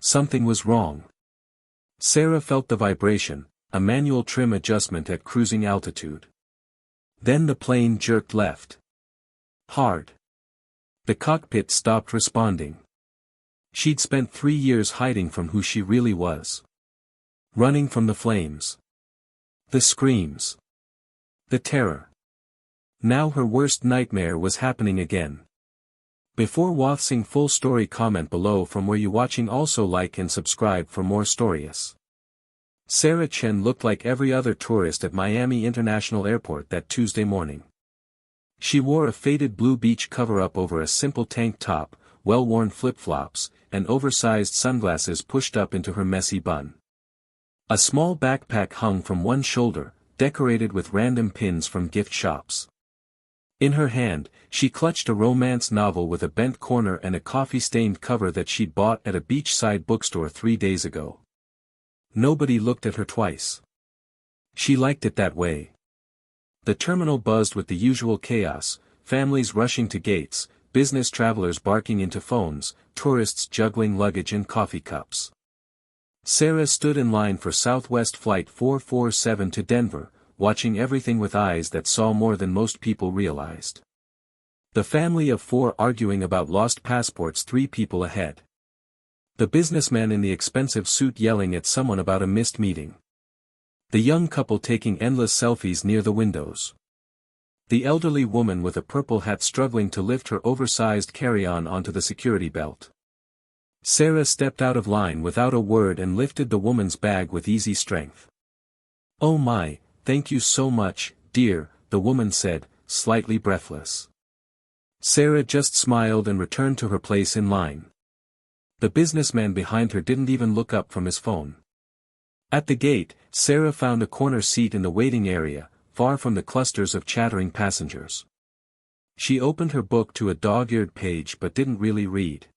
Something was wrong. Sarah felt the vibration, a manual trim adjustment at cruising altitude. Then the plane jerked left. Hard. The cockpit stopped responding. She'd spent 3 years hiding from who she really was. Running from the flames. The screams. The terror. Now her worst nightmare was happening again. Before watching full story, comment below from where you watching, also like and subscribe for more stories. Sarah Chen looked like every other tourist at Miami International Airport that Tuesday morning. She wore a faded blue beach cover-up over a simple tank top, well-worn flip-flops, and oversized sunglasses pushed up into her messy bun. A small backpack hung from one shoulder, decorated with random pins from gift shops. In her hand, she clutched a romance novel with a bent corner and a coffee-stained cover that she'd bought at a beachside bookstore 3 days ago. Nobody looked at her twice. She liked it that way. The terminal buzzed with the usual chaos, families rushing to gates, business travelers barking into phones, tourists juggling luggage and coffee cups. Sarah stood in line for Southwest Flight 447 to Denver, watching everything with eyes that saw more than most people realized. The family of 4 arguing about lost passports 3 people ahead. The businessman in the expensive suit yelling at someone about a missed meeting. The young couple taking endless selfies near the windows. The elderly woman with a purple hat struggling to lift her oversized carry-on onto the security belt. Sarah stepped out of line without a word and lifted the woman's bag with easy strength. "Oh my, thank you so much, dear," the woman said, slightly breathless. Sarah just smiled and returned to her place in line. The businessman behind her didn't even look up from his phone. At the gate, Sarah found a corner seat in the waiting area, far from the clusters of chattering passengers. She opened her book to a dog-eared page but didn't really read.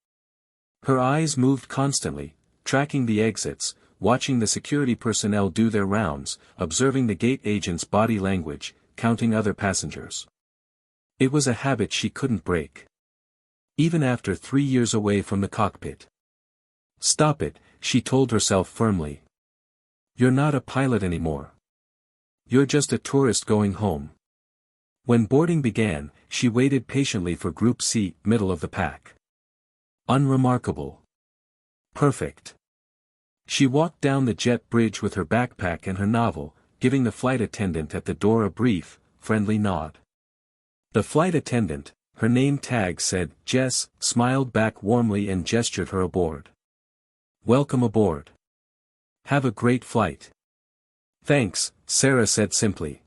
Her eyes moved constantly, tracking the exits, watching the security personnel do their rounds, observing the gate agent's body language, counting other passengers. It was a habit she couldn't break. Even after 3 years away from the cockpit. "Stop it," she told herself firmly. "You're not a pilot anymore. You're just a tourist going home." When boarding began, she waited patiently for Group C, middle of the pack. Unremarkable. Perfect. She walked down the jet bridge with her backpack and her novel, giving the flight attendant at the door a brief, friendly nod. The flight attendant, her name tag said, Jess, smiled back warmly and gestured her aboard. "Welcome aboard. Have a great flight." "Thanks," Sarah said simply.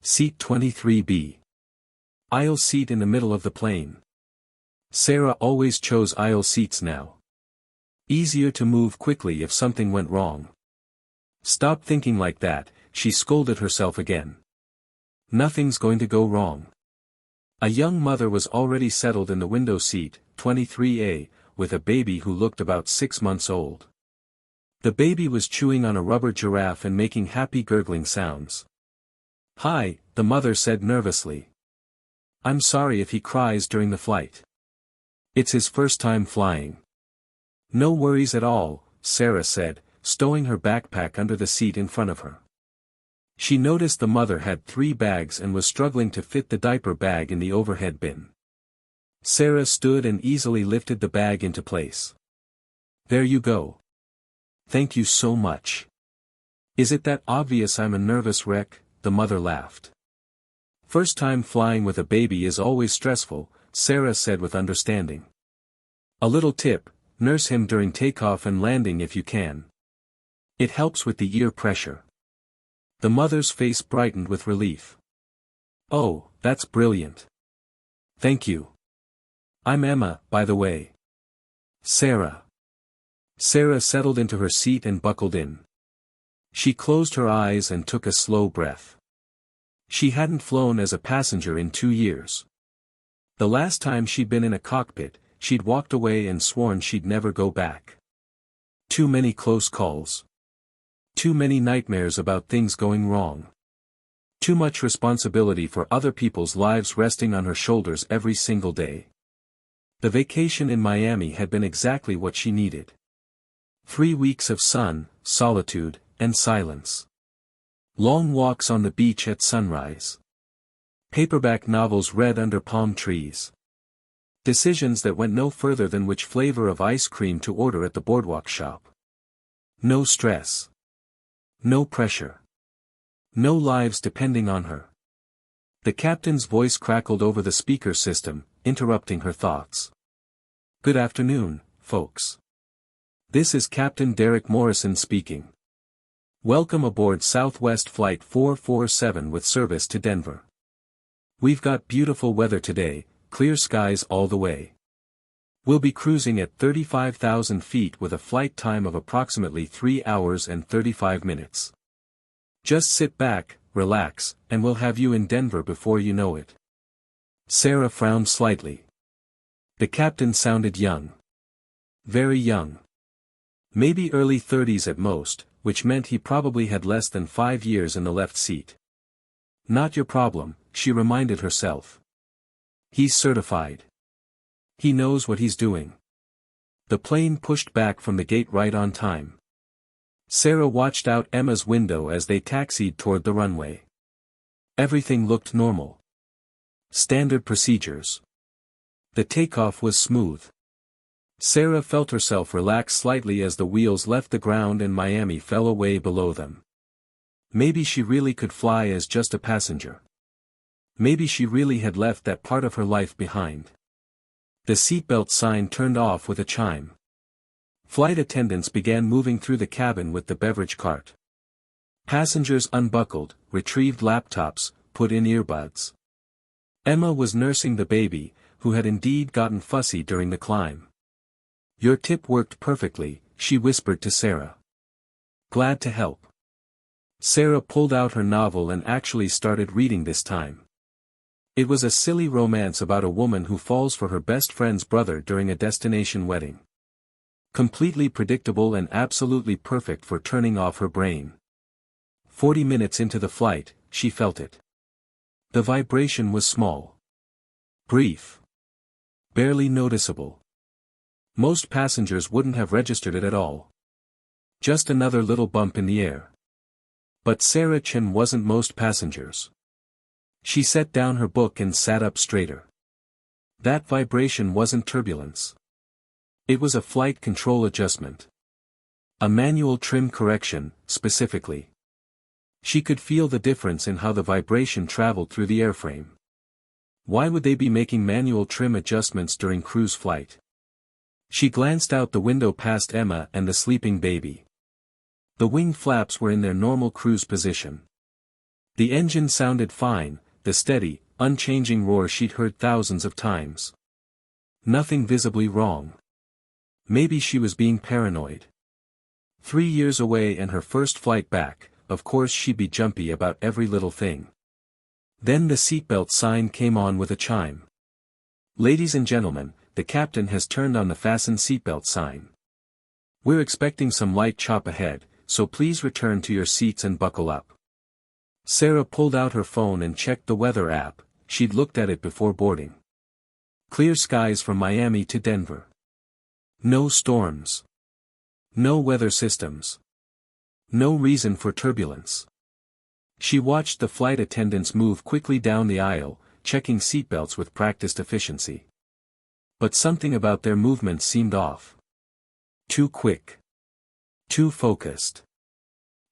Seat 23B. Aisle seat in the middle of the plane. Sarah always chose aisle seats now. Easier to move quickly if something went wrong. "Stop thinking like that," she scolded herself again. "Nothing's going to go wrong." A young mother was already settled in the window seat, 23A, with a baby who looked about 6 months old. The baby was chewing on a rubber giraffe and making happy gurgling sounds. "Hi," the mother said nervously. "I'm sorry if he cries during the flight. It's his first time flying." "No worries at all," Sarah said, stowing her backpack under the seat in front of her. She noticed the mother had 3 bags and was struggling to fit the diaper bag in the overhead bin. Sarah stood and easily lifted the bag into place. "There you go. Thank you so much. Is it that obvious I'm a nervous wreck?" the mother laughed. "First time flying with a baby is always stressful," Sarah said with understanding. "A little tip, nurse him during takeoff and landing if you can. It helps with the ear pressure." The mother's face brightened with relief. "Oh, that's brilliant. Thank you. I'm Emma, by the way." "Sarah." Sarah settled into her seat and buckled in. She closed her eyes and took a slow breath. She hadn't flown as a passenger in 2 years. The last time she'd been in a cockpit, she'd walked away and sworn she'd never go back. Too many close calls. Too many nightmares about things going wrong. Too much responsibility for other people's lives resting on her shoulders every single day. The vacation in Miami had been exactly what she needed. 3 weeks of sun, solitude, and silence. Long walks on the beach at sunrise. Paperback novels read under palm trees. Decisions that went no further than which flavor of ice cream to order at the boardwalk shop. No stress. No pressure. No lives depending on her. The captain's voice crackled over the speaker system, interrupting her thoughts. "Good afternoon, folks. This is Captain Derek Morrison speaking. Welcome aboard Southwest Flight 447 with service to Denver. We've got beautiful weather today, clear skies all the way. We'll be cruising at 35,000 feet with a flight time of approximately 3 hours and 35 minutes. Just sit back, relax, and we'll have you in Denver before you know it." Sarah frowned slightly. The captain sounded young. Very young. Maybe early 30s at most, which meant he probably had less than 5 years in the left seat. Not your problem, she reminded herself. He's certified. He knows what he's doing. The plane pushed back from the gate right on time. Sarah watched out Emma's window as they taxied toward the runway. Everything looked normal. Standard procedures. The takeoff was smooth. Sarah felt herself relax slightly as the wheels left the ground and Miami fell away below them. Maybe she really could fly as just a passenger. Maybe she really had left that part of her life behind. The seatbelt sign turned off with a chime. Flight attendants began moving through the cabin with the beverage cart. Passengers unbuckled, retrieved laptops, put in earbuds. Emma was nursing the baby, who had indeed gotten fussy during the climb. "Your tip worked perfectly," she whispered to Sarah. "Glad to help." Sarah pulled out her novel and actually started reading this time. It was a silly romance about a woman who falls for her best friend's brother during a destination wedding. Completely predictable and absolutely perfect for turning off her brain. 40 minutes into the flight, she felt it. The vibration was small. Brief. Barely noticeable. Most passengers wouldn't have registered it at all. Just another little bump in the air. But Sarah Chen wasn't most passengers. She set down her book and sat up straighter. That vibration wasn't turbulence. It was a flight control adjustment. A manual trim correction, specifically. She could feel the difference in how the vibration traveled through the airframe. Why would they be making manual trim adjustments during cruise flight? She glanced out the window past Emma and the sleeping baby. The wing flaps were in their normal cruise position. The engine sounded fine, the steady, unchanging roar she'd heard thousands of times. Nothing visibly wrong. Maybe she was being paranoid. 3 years away and her first flight back, of course she'd be jumpy about every little thing. Then the seatbelt sign came on with a chime. "Ladies and gentlemen, the captain has turned on the fasten seatbelt sign. We're expecting some light chop ahead, so please return to your seats and buckle up." Sarah pulled out her phone and checked the weather app. She'd looked at it before boarding. Clear skies from Miami to Denver. No storms. No weather systems. No reason for turbulence. She watched the flight attendants move quickly down the aisle, checking seatbelts with practiced efficiency. But something about their movements seemed off. Too quick. Too focused.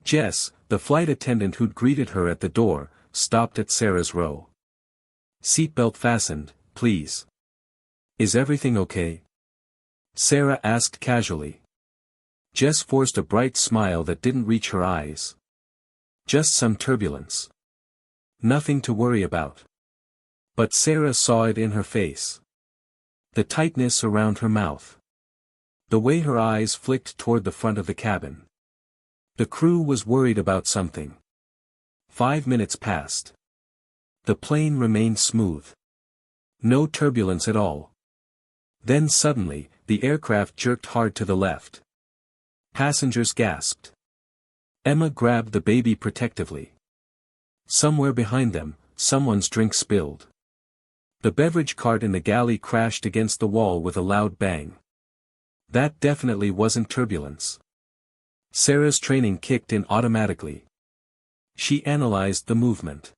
Jess, the flight attendant who'd greeted her at the door, stopped at Sarah's row. "Seatbelt fastened, please. Is everything okay?" Sarah asked casually. Jess forced a bright smile that didn't reach her eyes. "Just some turbulence. Nothing to worry about." But Sarah saw it in her face. The tightness around her mouth. The way her eyes flicked toward the front of the cabin. The crew was worried about something. 5 minutes passed. The plane remained smooth. No turbulence at all. Then suddenly, the aircraft jerked hard to the left. Passengers gasped. Emma grabbed the baby protectively. Somewhere behind them, someone's drink spilled. The beverage cart in the galley crashed against the wall with a loud bang. That definitely wasn't turbulence. Sarah's training kicked in automatically. She analyzed the movement.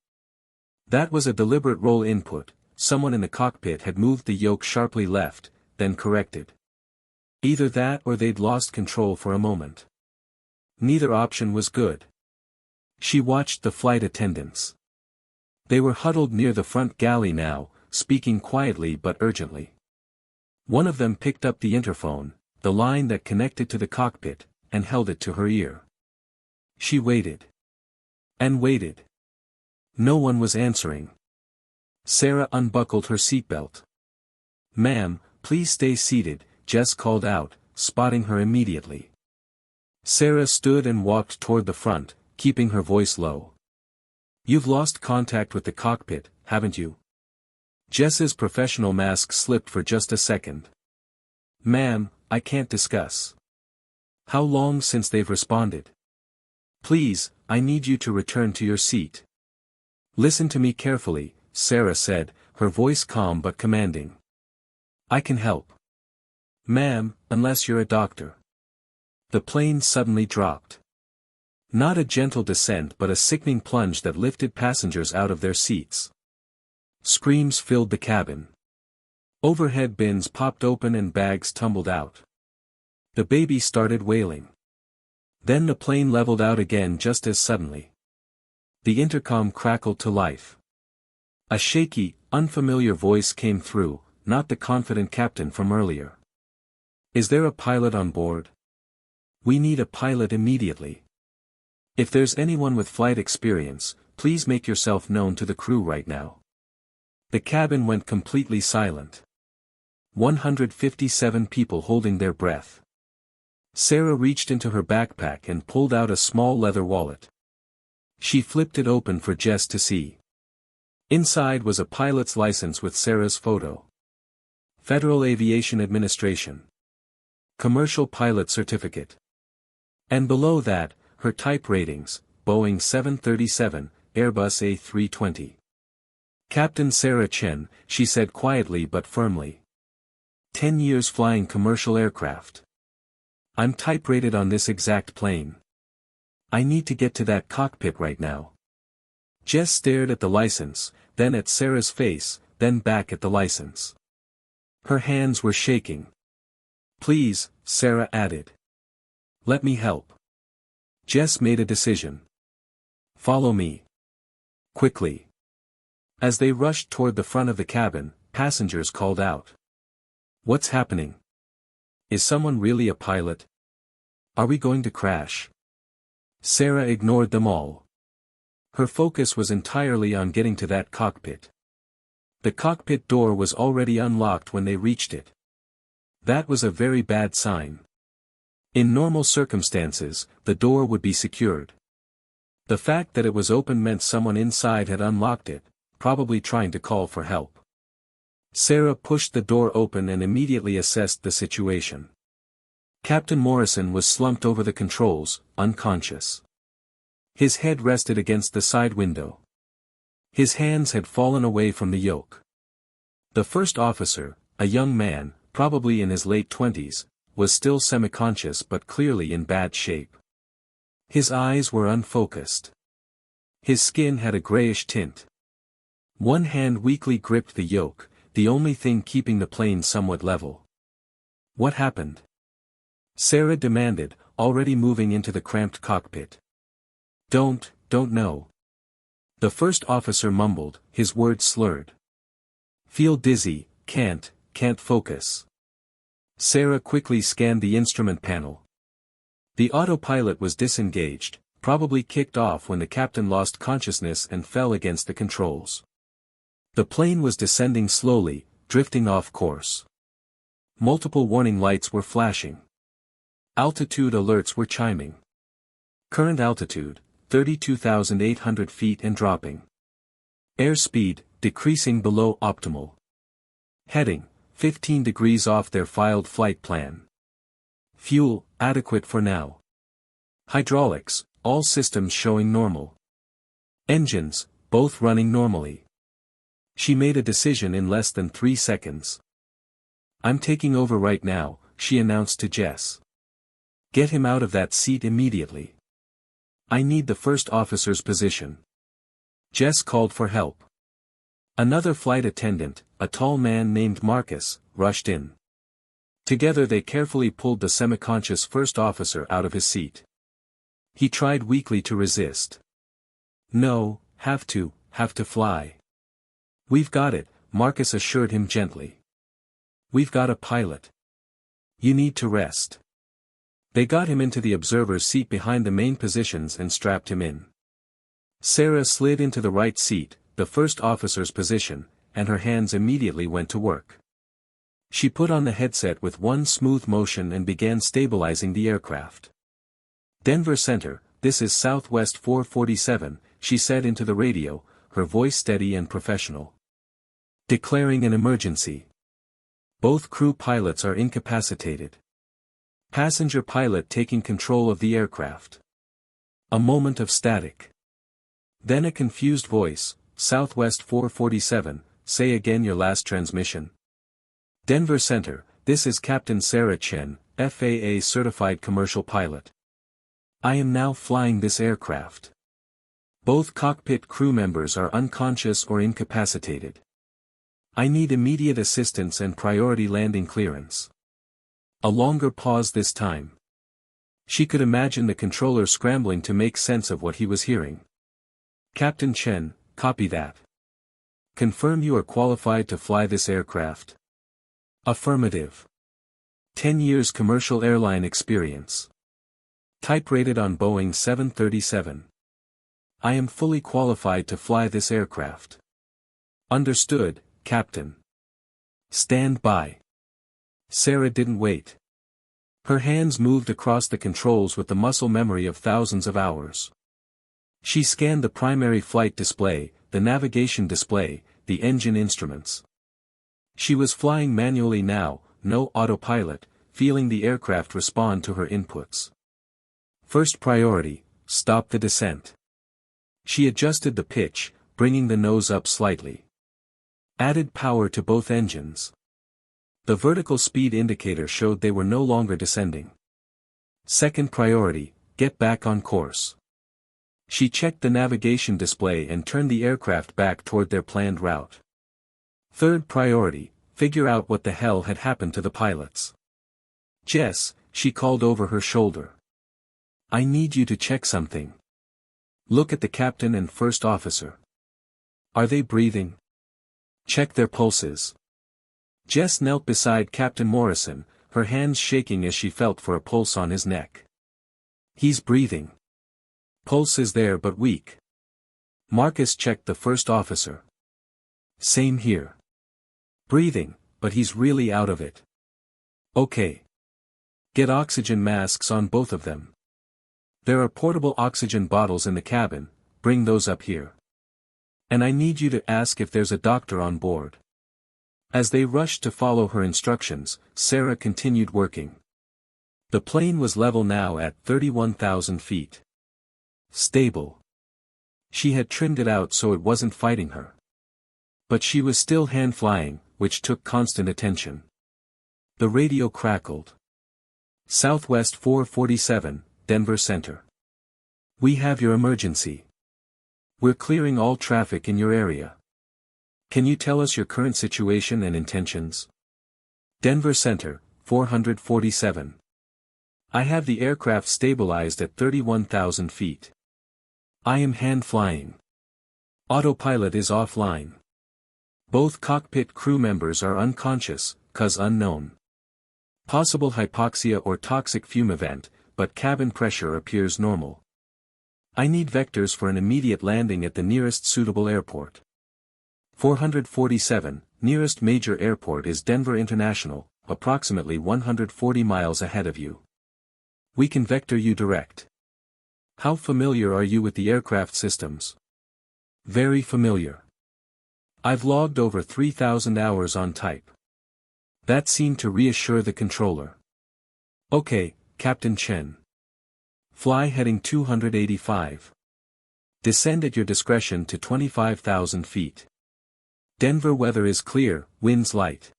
That was a deliberate roll input. Someone in the cockpit had moved the yoke sharply left, then corrected. Either that or they'd lost control for a moment. Neither option was good. She watched the flight attendants. They were huddled near the front galley now, speaking quietly but urgently. One of them picked up the interphone, the line that connected to the cockpit, and held it to her ear. She waited. And waited. No one was answering. Sarah unbuckled her seatbelt. "Ma'am, please stay seated," Jess called out, spotting her immediately. Sarah stood and walked toward the front, keeping her voice low. "You've lost contact with the cockpit, haven't you?" Jess's professional mask slipped for just a second. "Ma'am, I can't discuss." "How long since they've responded?" "Please, I need you to return to your seat." "Listen to me carefully," Sarah said, her voice calm but commanding. "I can help." "Ma'am, unless you're a doctor." The plane suddenly dropped. Not a gentle descent but a sickening plunge that lifted passengers out of their seats. Screams filled the cabin. Overhead bins popped open and bags tumbled out. The baby started wailing. Then the plane leveled out again just as suddenly. The intercom crackled to life. A shaky, unfamiliar voice came through, not the confident captain from earlier. "Is there a pilot on board? We need a pilot immediately. If there's anyone with flight experience, please make yourself known to the crew right now." The cabin went completely silent. 157 people holding their breath. Sarah reached into her backpack and pulled out a small leather wallet. She flipped it open for Jess to see. Inside was a pilot's license with Sarah's photo. Federal Aviation Administration. Commercial Pilot Certificate. And below that, her type ratings, Boeing 737, Airbus A320. "Captain Sarah Chen," she said quietly but firmly. 10 years flying commercial aircraft. I'm type rated on this exact plane. I need to get to that cockpit right now." Jess stared at the license, then at Sarah's face, then back at the license. Her hands were shaking. "Please," Sarah added. "Let me help." Jess made a decision. "Follow me." Quickly. As they rushed toward the front of the cabin, passengers called out. "What's happening? Is someone really a pilot? Are we going to crash?" Sarah ignored them all. Her focus was entirely on getting to that cockpit. The cockpit door was already unlocked when they reached it. That was a very bad sign. In normal circumstances, the door would be secured. The fact that it was open meant someone inside had unlocked it, probably trying to call for help. Sarah pushed the door open and immediately assessed the situation. Captain Morrison was slumped over the controls, unconscious. His head rested against the side window. His hands had fallen away from the yoke. The first officer, a young man, probably in his late 20s, was still semi-conscious but clearly in bad shape. His eyes were unfocused. His skin had a grayish tint. One hand weakly gripped the yoke, the only thing keeping the plane somewhat level. "What happened?" Sarah demanded, already moving into the cramped cockpit. Don't know." The first officer mumbled, his words slurred. "Feel dizzy, can't focus." Sarah quickly scanned the instrument panel. The autopilot was disengaged, probably kicked off when the captain lost consciousness and fell against the controls. The plane was descending slowly, drifting off course. Multiple warning lights were flashing. Altitude alerts were chiming. Current altitude, 32,800 feet and dropping. Airspeed, decreasing below optimal. Heading, 15 degrees off their filed flight plan. Fuel, adequate for now. Hydraulics, all systems showing normal. Engines, both running normally. She made a decision in less than 3 seconds. "I'm taking over right now," she announced to Jess. Get him out of that seat immediately. I need the first officer's position. Jess called for help. Another flight attendant, a tall man named Marcus, rushed in. Together they carefully pulled the semi-conscious first officer out of his seat. He tried weakly to resist. No, have to fly. We've got it, Marcus assured him gently. We've got a pilot. You need to rest. They got him into the observer's seat behind the main positions and strapped him in. Sarah slid into the right seat, the first officer's position, and her hands immediately went to work. She put on the headset with one smooth motion and began stabilizing the aircraft. Denver Center, this is Southwest 447, she said into the radio, her voice steady and professional. Declaring an emergency. Both crew pilots are incapacitated. Passenger pilot taking control of the aircraft. A moment of static. Then a confused voice, Southwest 447, say again your last transmission. Denver Center, this is Captain Sarah Chen, FAA certified commercial pilot. I am now flying this aircraft. Both cockpit crew members are unconscious or incapacitated. I need immediate assistance and priority landing clearance. A longer pause this time. She could imagine the controller scrambling to make sense of what he was hearing. Captain Chen, copy that. Confirm you are qualified to fly this aircraft. Affirmative. 10 years commercial airline experience. Type rated on Boeing 737. I am fully qualified to fly this aircraft. Understood, Captain. Stand by. Sarah didn't wait. Her hands moved across the controls with the muscle memory of thousands of hours. She scanned the primary flight display, the navigation display, the engine instruments. She was flying manually now, no autopilot, feeling the aircraft respond to her inputs. First priority, stop the descent. She adjusted the pitch, bringing the nose up slightly. Added power to both engines. The vertical speed indicator showed they were no longer descending. Second priority, get back on course. She checked the navigation display and turned the aircraft back toward their planned route. Third priority, figure out what the hell had happened to the pilots. Jess, she called over her shoulder. I need you to check something. Look at the captain and first officer. Are they breathing? Check their pulses. Jess knelt beside Captain Morrison, her hands shaking as she felt for a pulse on his neck. He's breathing. Pulse is there but weak. Marcus checked the first officer. Same here. Breathing, but he's really out of it. Okay. Get oxygen masks on both of them. There are portable oxygen bottles in the cabin, bring those up here. And I need you to ask if there's a doctor on board. As they rushed to follow her instructions, Sarah continued working. The plane was level now at 31,000 feet. Stable. She had trimmed it out so it wasn't fighting her. But she was still hand-flying, which took constant attention. The radio crackled. Southwest 447, Denver Center. We have your emergency. We're clearing all traffic in your area. Can you tell us your current situation and intentions? Denver Center, 447. I have the aircraft stabilized at 31,000 feet. I am hand-flying. Autopilot is offline. Both cockpit crew members are unconscious, cause unknown. Possible hypoxia or toxic fume event, but cabin pressure appears normal. I need vectors for an immediate landing at the nearest suitable airport. 447, nearest major airport is Denver International, approximately 140 miles ahead of you. We can vector you direct. How familiar are you with the aircraft systems? Very familiar. I've logged over 3,000 hours on type. That seemed to reassure the controller. Okay, Captain Chen. Fly heading 285. Descend at your discretion to 25,000 feet. Denver weather is clear, winds light.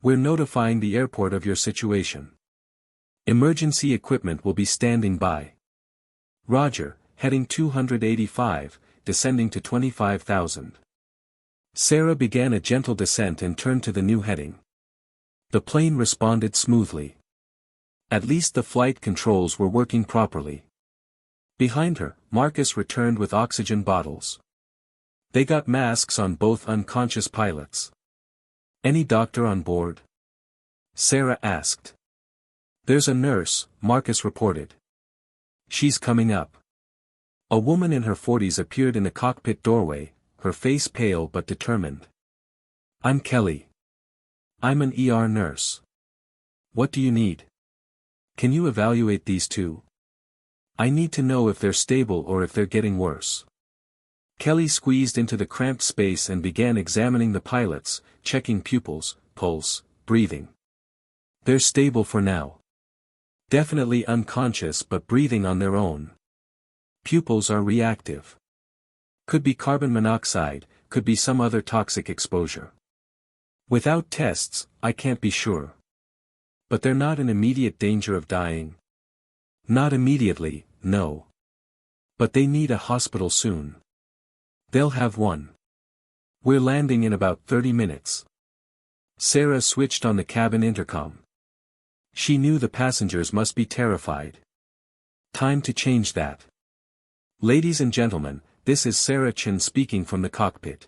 We're notifying the airport of your situation. Emergency equipment will be standing by. Roger, heading 285, descending to 25,000. Sarah began a gentle descent and turned to the new heading. The plane responded smoothly. At least the flight controls were working properly. Behind her, Marcus returned with oxygen bottles. They got masks on both unconscious pilots. Any doctor on board? Sarah asked. There's a nurse, Marcus reported. She's coming up. A woman in her 40s appeared in the cockpit doorway, her face pale but determined. I'm Kelly. I'm an ER nurse. What do you need? Can you evaluate these two? I need to know if they're stable or if they're getting worse. Kelly squeezed into the cramped space and began examining the pilots, checking pupils, pulse, breathing. They're stable for now. Definitely unconscious but breathing on their own. Pupils are reactive. Could be carbon monoxide, could be some other toxic exposure. Without tests, I can't be sure. But they're not in immediate danger of dying. Not immediately, no. But they need a hospital soon. They'll have one. We're landing in about 30 minutes. Sarah switched on the cabin intercom. She knew the passengers must be terrified. Time to change that. Ladies and gentlemen, this is Sarah Chen speaking from the cockpit.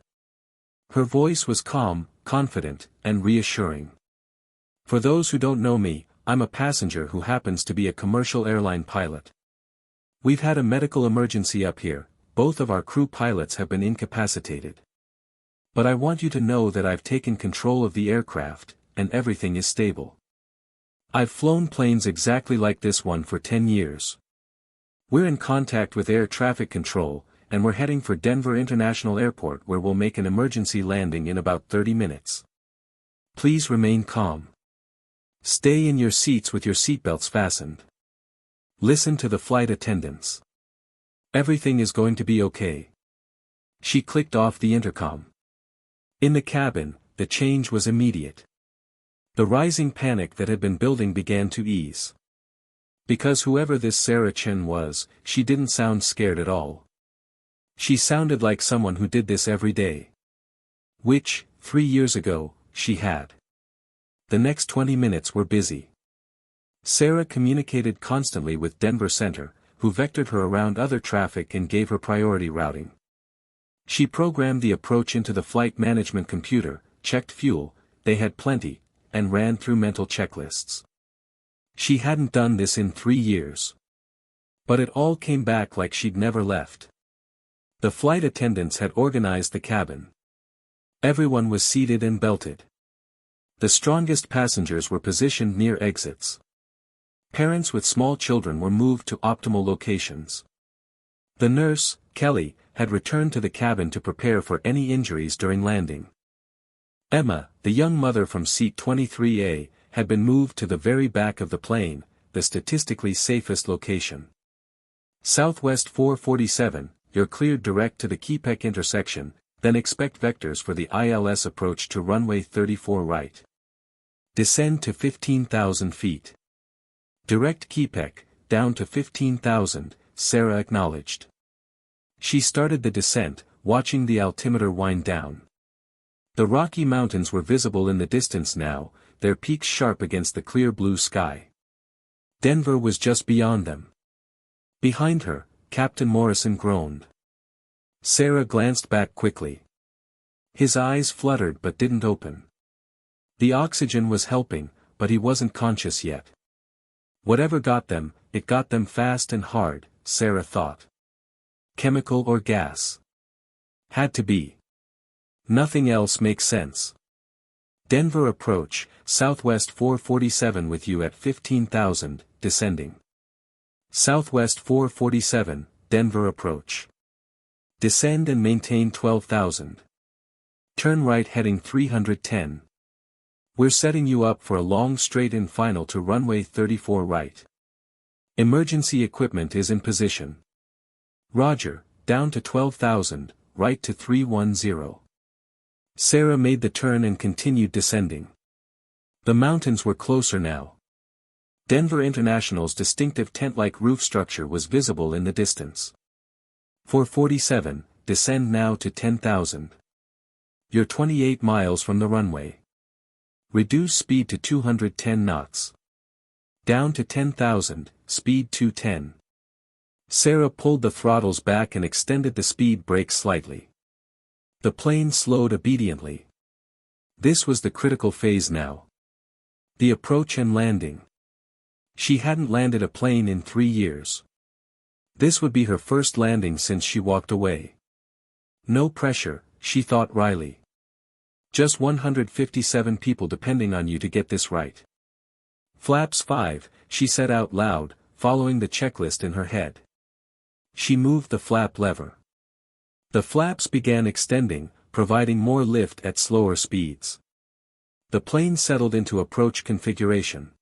Her voice was calm, confident, and reassuring. For those who don't know me, I'm a passenger who happens to be a commercial airline pilot. We've had a medical emergency up here, both of our crew pilots have been incapacitated. But I want you to know that I've taken control of the aircraft, and everything is stable. I've flown planes exactly like this one for 10 years. We're in contact with air traffic control, and we're heading for Denver International Airport where we'll make an emergency landing in about 30 minutes. Please remain calm. Stay in your seats with your seatbelts fastened. Listen to the flight attendants. Everything is going to be okay. She clicked off the intercom. In the cabin, the change was immediate. The rising panic that had been building began to ease. Because whoever this Sarah Chen was, she didn't sound scared at all. She sounded like someone who did this every day. Which, 3 years ago, she had. The next 20 minutes were busy. Sarah communicated constantly with Denver Center, who vectored her around other traffic and gave her priority routing. She programmed the approach into the flight management computer, checked fuel, they had plenty, and ran through mental checklists. She hadn't done this in 3 years. But it all came back like she'd never left. The flight attendants had organized the cabin. Everyone was seated and belted. The strongest passengers were positioned near exits. Parents with small children were moved to optimal locations. The nurse, Kelly, had returned to the cabin to prepare for any injuries during landing. Emma, the young mother from seat 23A, had been moved to the very back of the plane, the statistically safest location. Southwest 447, you're cleared direct to the Quebec intersection, then expect vectors for the ILS approach to runway 34 right. Descend to 15,000 feet. Direct Quebec, down to 15,000, Sarah acknowledged. She started the descent, watching the altimeter wind down. The Rocky Mountains were visible in the distance now, their peaks sharp against the clear blue sky. Denver was just beyond them. Behind her, Captain Morrison groaned. Sarah glanced back quickly. His eyes fluttered but didn't open. The oxygen was helping, but he wasn't conscious yet. Whatever got them, it got them fast and hard, Sarah thought. Chemical or gas? Had to be. Nothing else makes sense. Denver approach, Southwest 447 with you at 15,000, descending. Southwest 447, Denver approach. Descend and maintain 12,000. Turn right heading 310. We're setting you up for a long straight-in final to runway 34 right. Emergency equipment is in position. Roger, down to 12,000, right to 310. Sarah made the turn and continued descending. The mountains were closer now. Denver International's distinctive tent-like roof structure was visible in the distance. 447, descend now to 10,000. You're 28 miles from the runway. Reduce speed to 210 knots. Down to 10,000, speed 210. Sarah pulled the throttles back and extended the speed brake slightly. The plane slowed obediently. This was the critical phase now. The approach and landing. She hadn't landed a plane in 3 years. This would be her first landing since she walked away. No pressure, she thought wryly. Just 157 people depending on you to get this right. Flaps 5, she said out loud, following the checklist in her head. She moved the flap lever. The flaps began extending, providing more lift at slower speeds. The plane settled into approach configuration.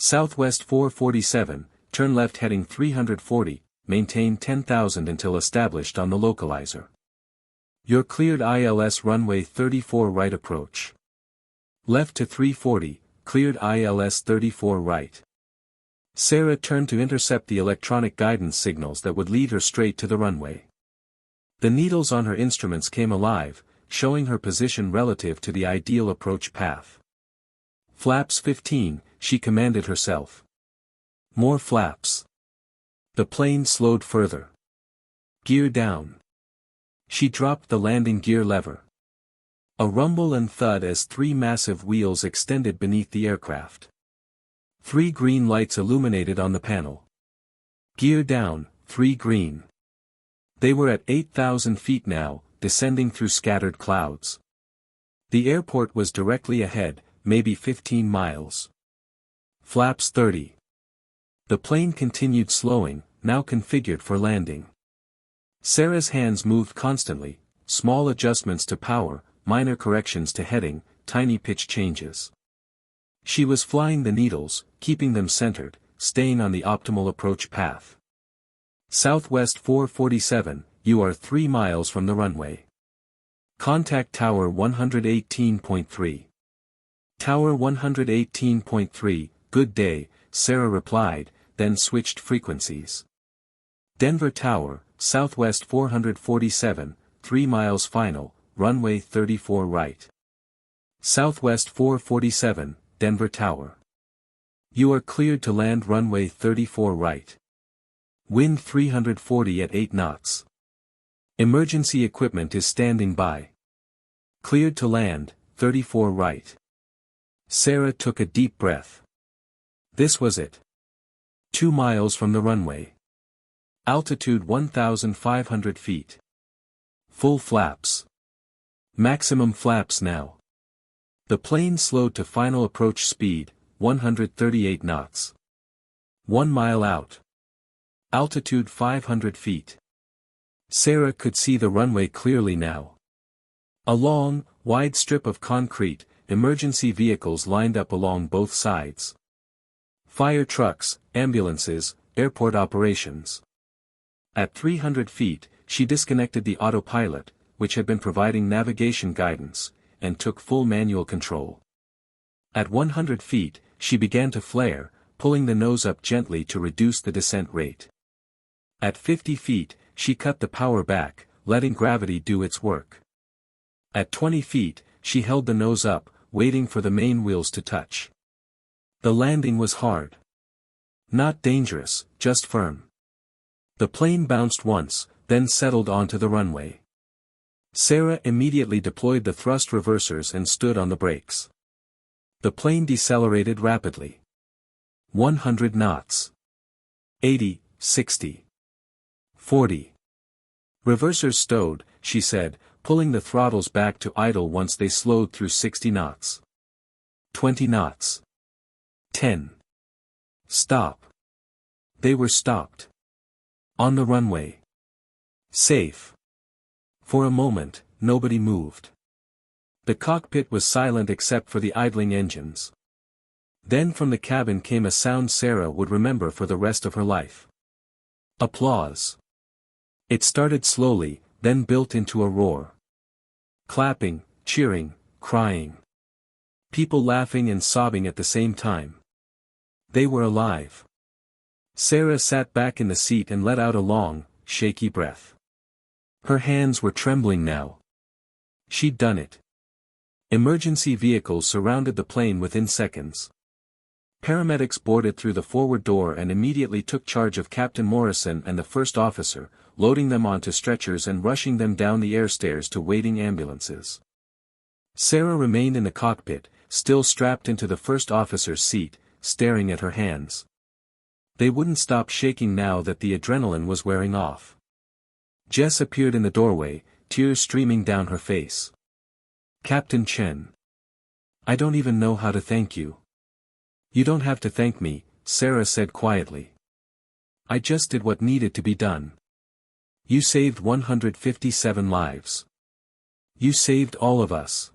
Southwest 447, turn left heading 340, maintain 10,000 until established on the localizer. You're cleared ILS runway 34 right approach. Left to 340, cleared ILS 34 right. Sarah turned to intercept the electronic guidance signals that would lead her straight to the runway. The needles on her instruments came alive, showing her position relative to the ideal approach path. Flaps 15, she commanded herself. More flaps. The plane slowed further. Gear down. She dropped the landing gear lever. A rumble and thud as 3 massive wheels extended beneath the aircraft. 3 green lights illuminated on the panel. Gear down, 3 green. They were at 8,000 feet now, descending through scattered clouds. The airport was directly ahead, maybe 15 miles. Flaps 30. The plane continued slowing, now configured for landing. Sarah's hands moved constantly, small adjustments to power, minor corrections to heading, tiny pitch changes. She was flying the needles, keeping them centered, staying on the optimal approach path. Southwest 447, you are 3 miles from the runway. Contact Tower 118.3. Tower 118.3, good day, Sarah replied, then switched frequencies. Denver Tower, Southwest 447, 3 miles final, runway 34 right. Southwest 447, Denver Tower. You are cleared to land runway 34 right. Wind 340 at 8 knots. Emergency equipment is standing by. Cleared to land, 34 right. Sarah took a deep breath. This was it. 2 miles from the runway. Altitude 1,500 feet. Full flaps. Maximum flaps now. The plane slowed to final approach speed, 138 knots. 1 mile out. Altitude 500 feet. Sarah could see the runway clearly now. A long, wide strip of concrete, emergency vehicles lined up along both sides. Fire trucks, ambulances, airport operations. At 300 feet, she disconnected the autopilot, which had been providing navigation guidance, and took full manual control. At 100 feet, she began to flare, pulling the nose up gently to reduce the descent rate. At 50 feet, she cut the power back, letting gravity do its work. At 20 feet, she held the nose up, waiting for the main wheels to touch. The landing was hard. Not dangerous, just firm. The plane bounced once, then settled onto the runway. Sarah immediately deployed the thrust reversers and stood on the brakes. The plane decelerated rapidly. 100 knots. 80, 60. 40. Reversers stowed, she said, pulling the throttles back to idle once they slowed through 60 knots. 20 knots. 10. Stop. They were stopped. On the runway. Safe. For a moment, nobody moved. The cockpit was silent except for the idling engines. Then from the cabin came a sound Sarah would remember for the rest of her life. Applause. It started slowly, then built into a roar. Clapping, cheering, crying. People laughing and sobbing at the same time. They were alive. Sarah sat back in the seat and let out a long, shaky breath. Her hands were trembling now. She'd done it. Emergency vehicles surrounded the plane within seconds. Paramedics boarded through the forward door and immediately took charge of Captain Morrison and the first officer, loading them onto stretchers and rushing them down the air stairs to waiting ambulances. Sarah remained in the cockpit, still strapped into the first officer's seat, staring at her hands. They wouldn't stop shaking now that the adrenaline was wearing off. Jess appeared in the doorway, tears streaming down her face. "Captain Chen. I don't even know how to thank you." "You don't have to thank me," Sarah said quietly. "I just did what needed to be done. You saved 157 lives. You saved all of us."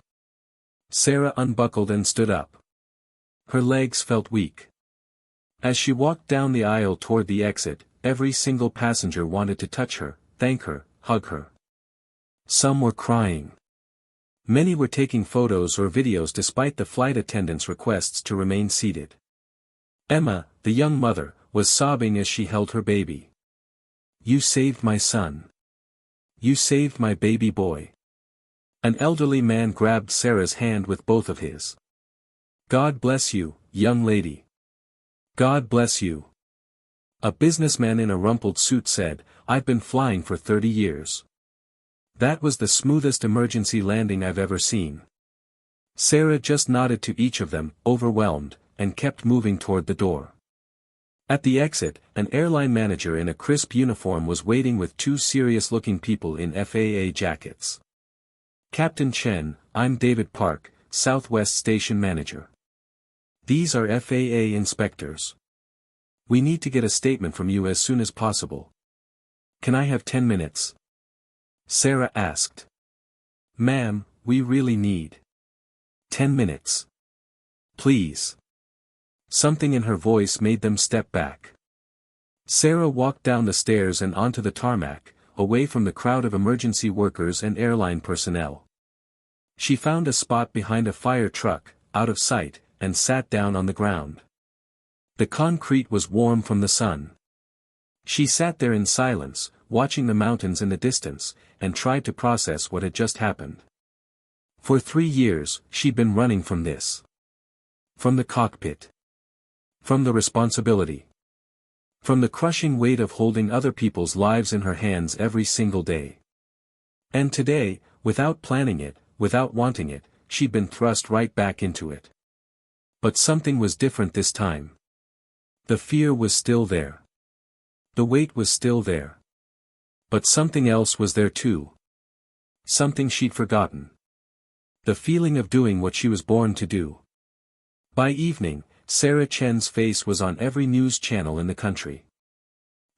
Sarah unbuckled and stood up. Her legs felt weak. As she walked down the aisle toward the exit, every single passenger wanted to touch her, thank her, hug her. Some were crying. Many were taking photos or videos despite the flight attendants' requests to remain seated. Emma, the young mother, was sobbing as she held her baby. "You saved my son. You saved my baby boy." An elderly man grabbed Sarah's hand with both of his. "God bless you, young lady. God bless you." A businessman in a rumpled suit said, "I've been flying for 30 years. That was the smoothest emergency landing I've ever seen." Sarah just nodded to each of them, overwhelmed, and kept moving toward the door. At the exit, an airline manager in a crisp uniform was waiting with two serious-looking people in FAA jackets. "Captain Chen, I'm David Park, Southwest Station Manager. These are FAA inspectors. We need to get a statement from you as soon as possible. Can I have 10 minutes? Sarah asked. "Ma'am, we really need 10 minutes. Please." Something in her voice made them step back. Sarah walked down the stairs and onto the tarmac, away from the crowd of emergency workers and airline personnel. She found a spot behind a fire truck, out of sight, and sat down on the ground. The concrete was warm from the sun. She sat there in silence, watching the mountains in the distance, and tried to process what had just happened. For 3 years, she'd been running from this. From the cockpit. From the responsibility. From the crushing weight of holding other people's lives in her hands every single day. And today, without planning it, without wanting it, she'd been thrust right back into it. But something was different this time. The fear was still there. The weight was still there. But something else was there too. Something she'd forgotten. The feeling of doing what she was born to do. By evening, Sarah Chen's face was on every news channel in the country.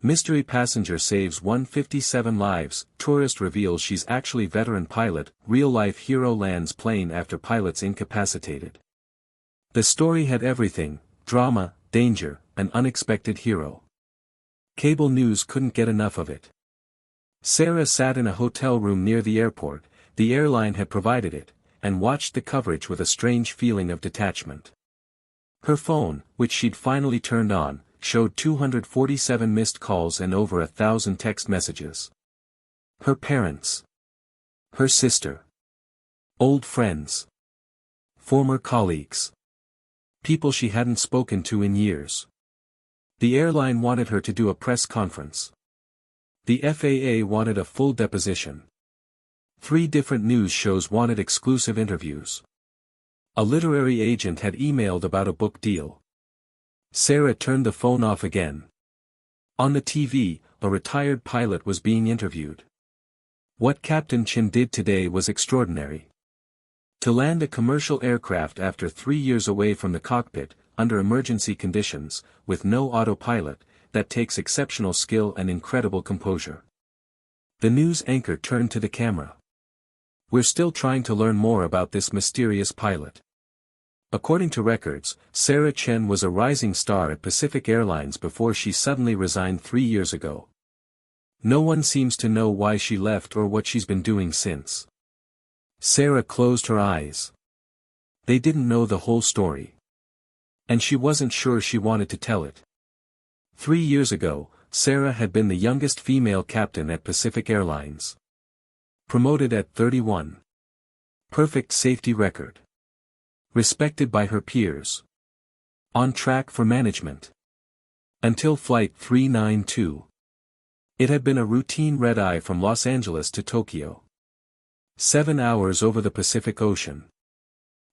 Mystery passenger saves 157 lives, tourist reveals she's actually veteran pilot, real-life hero lands plane after pilot's incapacitated. The story had everything: drama, danger, an unexpected hero. Cable news couldn't get enough of it. Sarah sat in a hotel room near the airport, the airline had provided it, and watched the coverage with a strange feeling of detachment. Her phone, which she'd finally turned on, showed 247 missed calls and over 1,000 text messages. Her parents. Her sister. Old friends. Former colleagues. People she hadn't spoken to in years. The airline wanted her to do a press conference. The FAA wanted a full deposition. 3 different news shows wanted exclusive interviews. A literary agent had emailed about a book deal. Sarah turned the phone off again. On the TV, a retired pilot was being interviewed. What Captain Chen did today was extraordinary. To land a commercial aircraft after 3 years away from the cockpit, under emergency conditions, with no autopilot, that takes exceptional skill and incredible composure. The news anchor turned to the camera. "We're still trying to learn more about this mysterious pilot." According to records, Sarah Chen was a rising star at Pacific Airlines before she suddenly resigned 3 years ago. No one seems to know why she left or what she's been doing since. Sarah closed her eyes. They didn't know the whole story. And she wasn't sure she wanted to tell it. 3 years ago, Sarah had been the youngest female captain at Pacific Airlines. Promoted at 31. Perfect safety record. Respected by her peers. On track for management. Until Flight 392. It had been a routine red-eye from Los Angeles to Tokyo. 7 hours over the Pacific Ocean.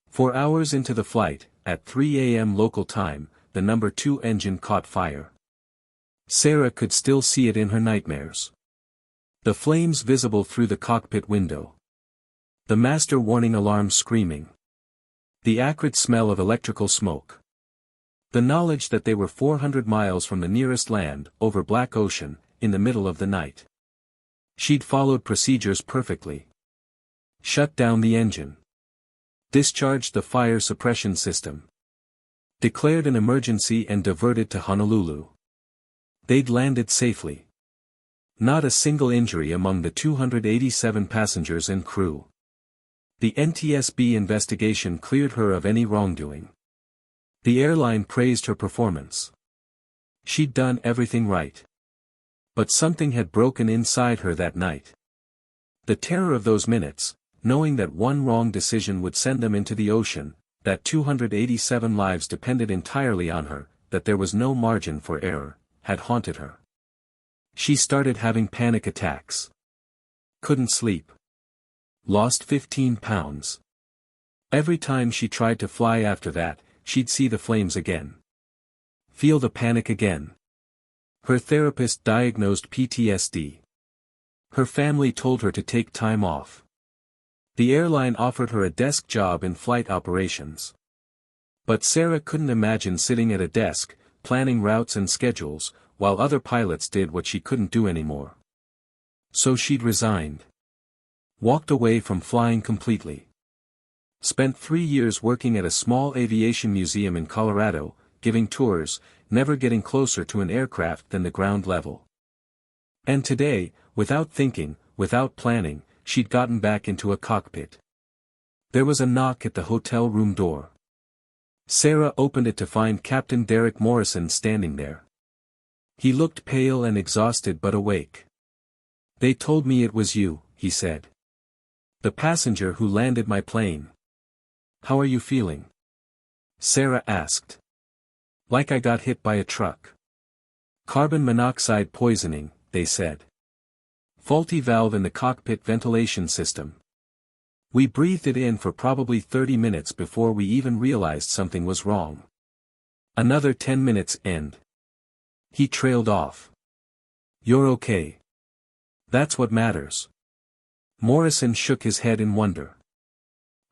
4 hours into the flight, at 3 a.m. local time, the number 2 engine caught fire. Sarah could still see it in her nightmares. The flames visible through the cockpit window. The master warning alarm screaming. The acrid smell of electrical smoke. The knowledge that they were 400 miles from the nearest land, over Black Ocean, in the middle of the night. She'd followed procedures perfectly. Shut down the engine. Discharged the fire suppression system. Declared an emergency and diverted to Honolulu. They'd landed safely. Not a single injury among the 287 passengers and crew. The NTSB investigation cleared her of any wrongdoing. The airline praised her performance. She'd done everything right. But something had broken inside her that night. The terror of those minutes, knowing that one wrong decision would send them into the ocean, that 287 lives depended entirely on her, that there was no margin for error, had haunted her. She started having panic attacks. Couldn't sleep. Lost 15 pounds. Every time she tried to fly after that, she'd see the flames again. Feel the panic again. Her therapist diagnosed PTSD. Her family told her to take time off. The airline offered her a desk job in flight operations. But Sarah couldn't imagine sitting at a desk, planning routes and schedules, while other pilots did what she couldn't do anymore. So she'd resigned. Walked away from flying completely. Spent 3 years working at a small aviation museum in Colorado, giving tours, never getting closer to an aircraft than the ground level. And today, without thinking, without planning, she'd gotten back into a cockpit. There was a knock at the hotel room door. Sarah opened it to find Captain Derek Morrison standing there. He looked pale and exhausted but awake. "They told me it was you," he said. "The passenger who landed my plane. How are you feeling?" Sarah asked. "Like I got hit by a truck. Carbon monoxide poisoning," they said. "Faulty valve in the cockpit ventilation system. We breathed it in for probably 30 minutes before we even realized something was wrong. Another 10 minutes and..." He trailed off. "You're okay. That's what matters." Morrison shook his head in wonder.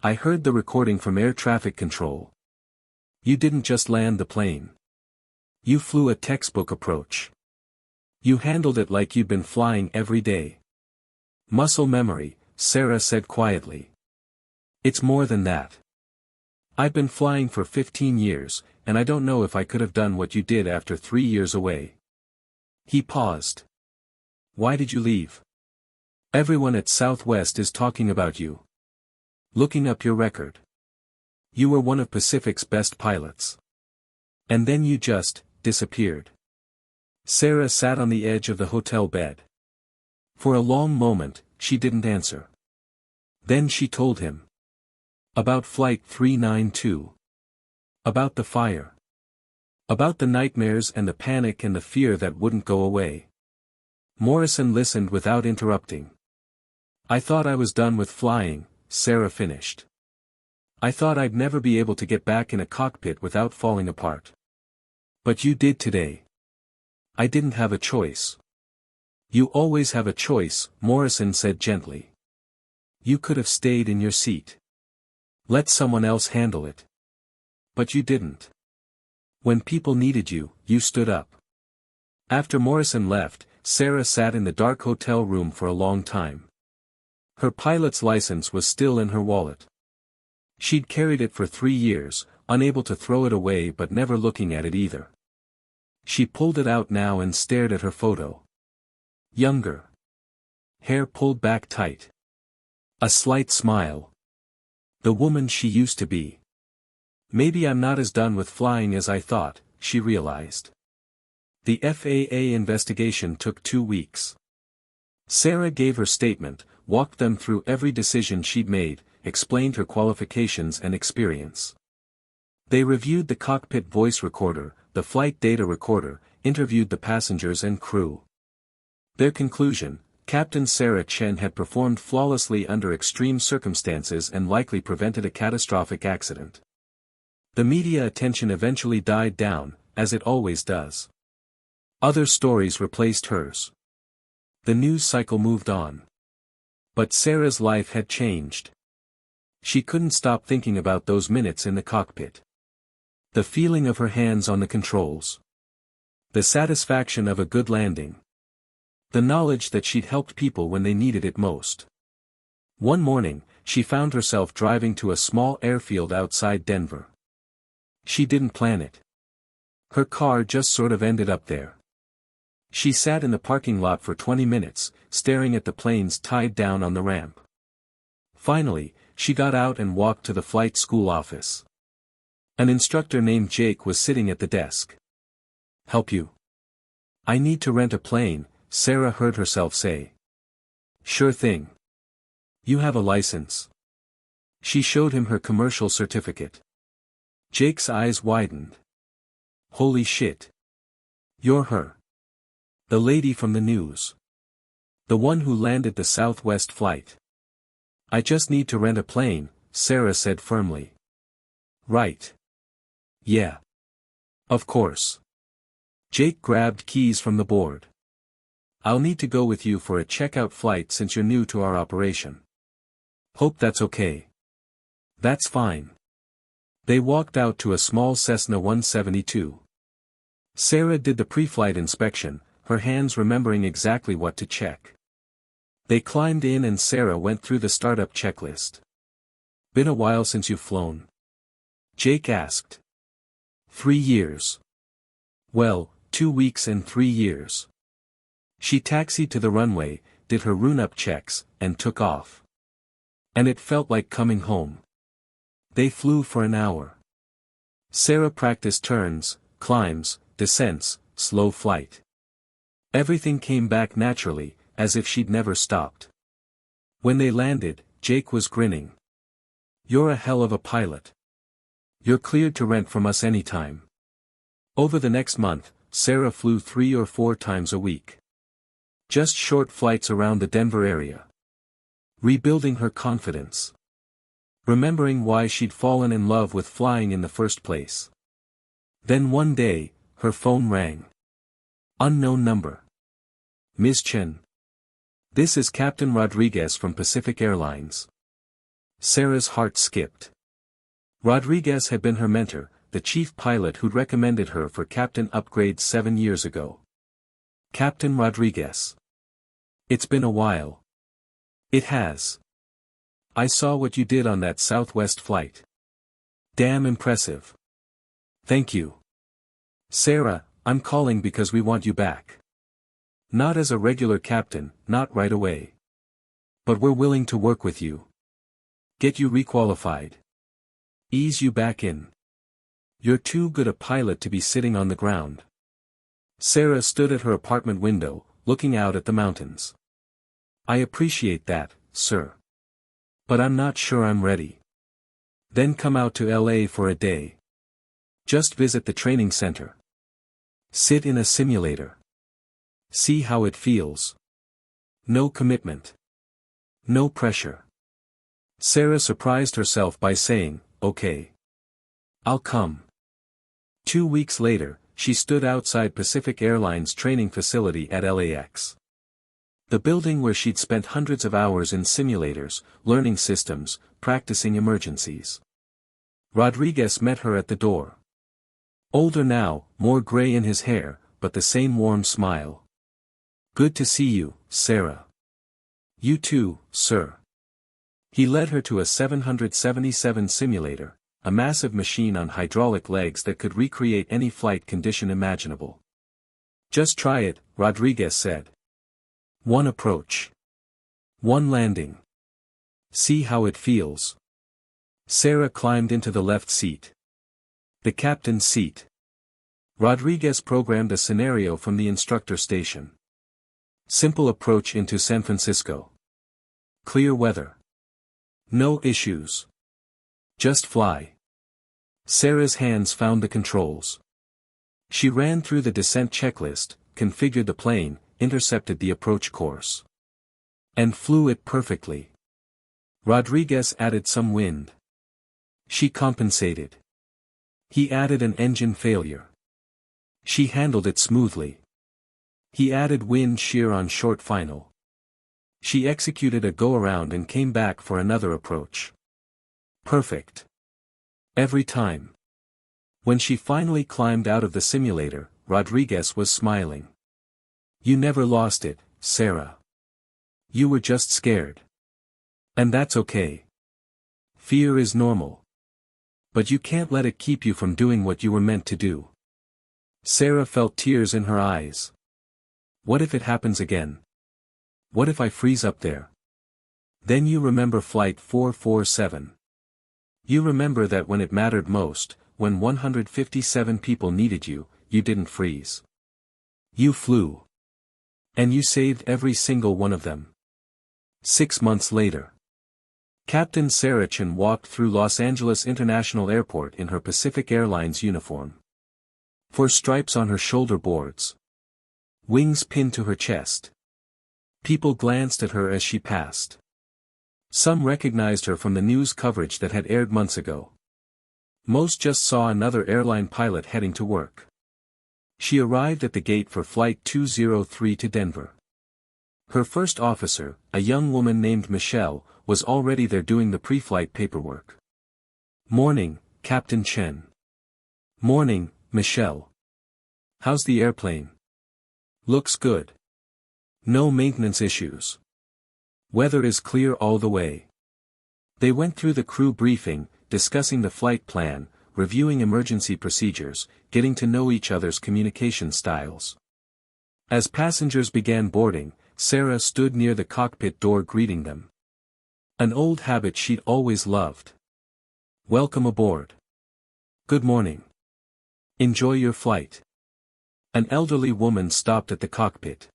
"I heard the recording from air traffic control. You didn't just land the plane. You flew a textbook approach. You handled it like you'd been flying every day." "Muscle memory," Sarah said quietly. "It's more than that. I've been flying for 15 years, and I don't know if I could have done what you did after 3 years away." He paused. "Why did you leave? Everyone at Southwest is talking about you. Looking up your record. You were one of Pacific's best pilots. And then you just disappeared." Sarah sat on the edge of the hotel bed. For a long moment, she didn't answer. Then she told him. About Flight 392. About the fire. About the nightmares and the panic and the fear that wouldn't go away. Morrison listened without interrupting. "I thought I was done with flying," Sarah finished. "I thought I'd never be able to get back in a cockpit without falling apart. But you did today. I didn't have a choice." "You always have a choice," Morrison said gently. "You could have stayed in your seat. Let someone else handle it. But you didn't. When people needed you, you stood up." After Morrison left, Sarah sat in the dark hotel room for a long time. Her pilot's license was still in her wallet. She'd carried it for 3 years, unable to throw it away but never looking at it either. She pulled it out now and stared at her photo. Younger. Hair pulled back tight. A slight smile. The woman she used to be. Maybe I'm not as done with flying as I thought, she realized. The FAA investigation took 2 weeks. Sarah gave her statement, walked them through every decision she'd made, explained her qualifications and experience. They reviewed the cockpit voice recorder, the flight data recorder, interviewed the passengers and crew. Their conclusion: Captain Sarah Chen had performed flawlessly under extreme circumstances and likely prevented a catastrophic accident. The media attention eventually died down, as it always does. Other stories replaced hers. The news cycle moved on. But Sarah's life had changed. She couldn't stop thinking about those minutes in the cockpit. The feeling of her hands on the controls. The satisfaction of a good landing. The knowledge that she'd helped people when they needed it most. One morning, she found herself driving to a small airfield outside Denver. She didn't plan it. Her car just sort of ended up there. She sat in the parking lot for 20 minutes, staring at the planes tied down on the ramp. Finally, she got out and walked to the flight school office. An instructor named Jake was sitting at the desk. "Help you? I need to rent a plane," Sarah heard herself say. "Sure thing. You have a license?" She showed him her commercial certificate. Jake's eyes widened. "Holy shit. You're her. The lady from the news. The one who landed the Southwest flight." "I just need to rent a plane," Sarah said firmly. "Right. Yeah. Of course." Jake grabbed keys from the board. "I'll need to go with you for a checkout flight since you're new to our operation." "Hope that's okay." "That's fine." They walked out to a small Cessna 172. Sarah did the pre-flight inspection, her hands remembering exactly what to check. They climbed in and Sarah went through the startup checklist. "Been a while since you've flown?" Jake asked. 3 years. "Well, 2 weeks and 3 years." She taxied to the runway, did her rune-up checks, and took off. And it felt like coming home. They flew for an hour. Sarah practiced turns, climbs, descents, slow flight. Everything came back naturally, as if she'd never stopped. When they landed, Jake was grinning. "You're a hell of a pilot. You're cleared to rent from us anytime." Over the next month, Sarah flew 3 or 4 times a week. Just short flights around the Denver area. Rebuilding her confidence. Remembering why she'd fallen in love with flying in the first place. Then one day, her phone rang. Unknown number. "Ms. Chen. This is Captain Rodriguez from Pacific Airlines." Sarah's heart skipped. Rodriguez had been her mentor, the chief pilot who'd recommended her for captain upgrade 7 years ago. "Captain Rodriguez. It's been a while." "It has. I saw what you did on that Southwest flight. Damn impressive." "Thank you. Sarah, I'm calling because we want you back. Not as a regular captain, not right away. But we're willing to work with you. Get you requalified. Ease you back in. You're too good a pilot to be sitting on the ground." Sarah stood at her apartment window, looking out at the mountains. "I appreciate that, sir. But I'm not sure I'm ready. Then come out to LA for a day. Just visit the training center. Sit in a simulator. See how it feels. No commitment. No pressure." Sarah surprised herself by saying, "Okay. I'll come." 2 weeks later, she stood outside Pacific Airlines' training facility at LAX. The building where she'd spent hundreds of hours in simulators, learning systems, practicing emergencies. Rodriguez met her at the door. Older now, more gray in his hair, but the same warm smile. "Good to see you, Sarah." "You too, sir." He led her to a 777 simulator, a massive machine on hydraulic legs that could recreate any flight condition imaginable. "Just try it," Rodriguez said. "One approach. One landing. See how it feels." Sarah climbed into the left seat. The captain's seat. Rodriguez programmed a scenario from the instructor station. Simple approach into San Francisco. Clear weather. No issues. Just fly. Sarah's hands found the controls. She ran through the descent checklist, configured the plane, intercepted the approach course. And flew it perfectly. Rodriguez added some wind. She compensated. He added an engine failure. She handled it smoothly. He added wind shear on short final. She executed a go-around and came back for another approach. Perfect. Every time. When she finally climbed out of the simulator, Rodriguez was smiling. You never lost it, Sarah. You were just scared. And that's okay. Fear is normal. But you can't let it keep you from doing what you were meant to do. Sarah felt tears in her eyes. What if it happens again? What if I freeze up there? Then you remember Flight 447. You remember that when it mattered most, when 157 people needed you, you didn't freeze. You flew. And you saved every single one of them. 6 months later. Captain Sarah Chen walked through Los Angeles International Airport in her Pacific Airlines uniform. 4 stripes on her shoulder boards. Wings pinned to her chest. People glanced at her as she passed. Some recognized her from the news coverage that had aired months ago. Most just saw another airline pilot heading to work. She arrived at the gate for Flight 203 to Denver. Her first officer, a young woman named Michelle, was already there doing the pre-flight paperwork. Morning, Captain Chen. Morning, Michelle. How's the airplane? Looks good. No maintenance issues. Weather is clear all the way. They went through the crew briefing, discussing the flight plan, reviewing emergency procedures, getting to know each other's communication styles. As passengers began boarding, Sarah stood near the cockpit door greeting them. An old habit she'd always loved. Welcome aboard. Good morning. Enjoy your flight. An elderly woman stopped at the cockpit.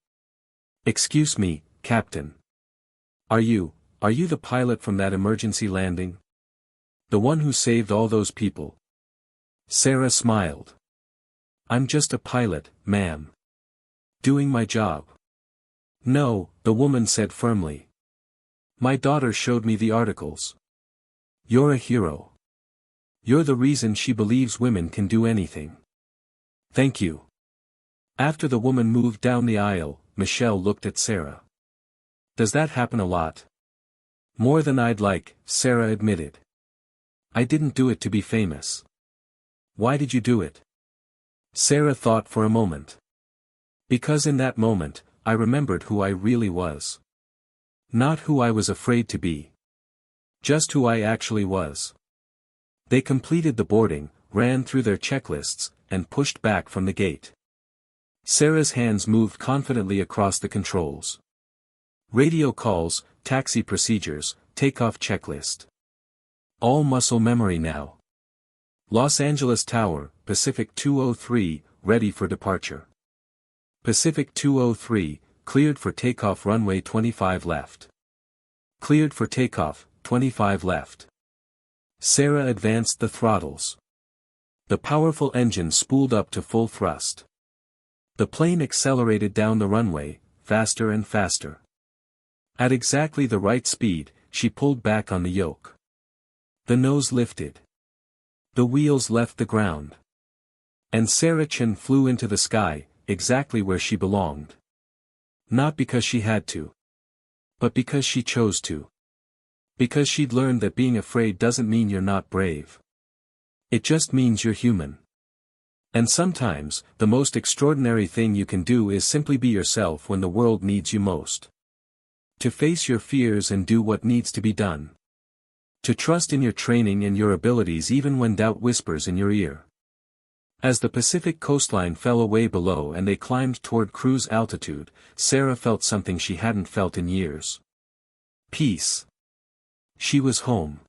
Excuse me, Captain. Are you the pilot from that emergency landing? The one who saved all those people? Sarah smiled. I'm just a pilot, ma'am. Doing my job. No, the woman said firmly. My daughter showed me the articles. You're a hero. You're the reason she believes women can do anything. Thank you. After the woman moved down the aisle, Michelle looked at Sarah. Does that happen a lot? More than I'd like, Sarah admitted. I didn't do it to be famous. Why did you do it? Sarah thought for a moment. Because in that moment, I remembered who I really was. Not who I was afraid to be. Just who I actually was. They completed the boarding, ran through their checklists, and pushed back from the gate. Sarah's hands moved confidently across the controls. Radio calls, taxi procedures, takeoff checklist. All muscle memory now. Los Angeles Tower, Pacific 203, ready for departure. Pacific 203, cleared for takeoff runway 25 left. Cleared for takeoff, 25 left. Sarah advanced the throttles. The powerful engine spooled up to full thrust. The plane accelerated down the runway, faster and faster. At exactly the right speed, she pulled back on the yoke. The nose lifted. The wheels left the ground. And Sarah Chen flew into the sky, exactly where she belonged. Not because she had to. But because she chose to. Because she'd learned that being afraid doesn't mean you're not brave. It just means you're human. And sometimes, the most extraordinary thing you can do is simply be yourself when the world needs you most. To face your fears and do what needs to be done. To trust in your training and your abilities even when doubt whispers in your ear. As the Pacific coastline fell away below and they climbed toward cruise altitude, Sarah felt something she hadn't felt in years. Peace. She was home.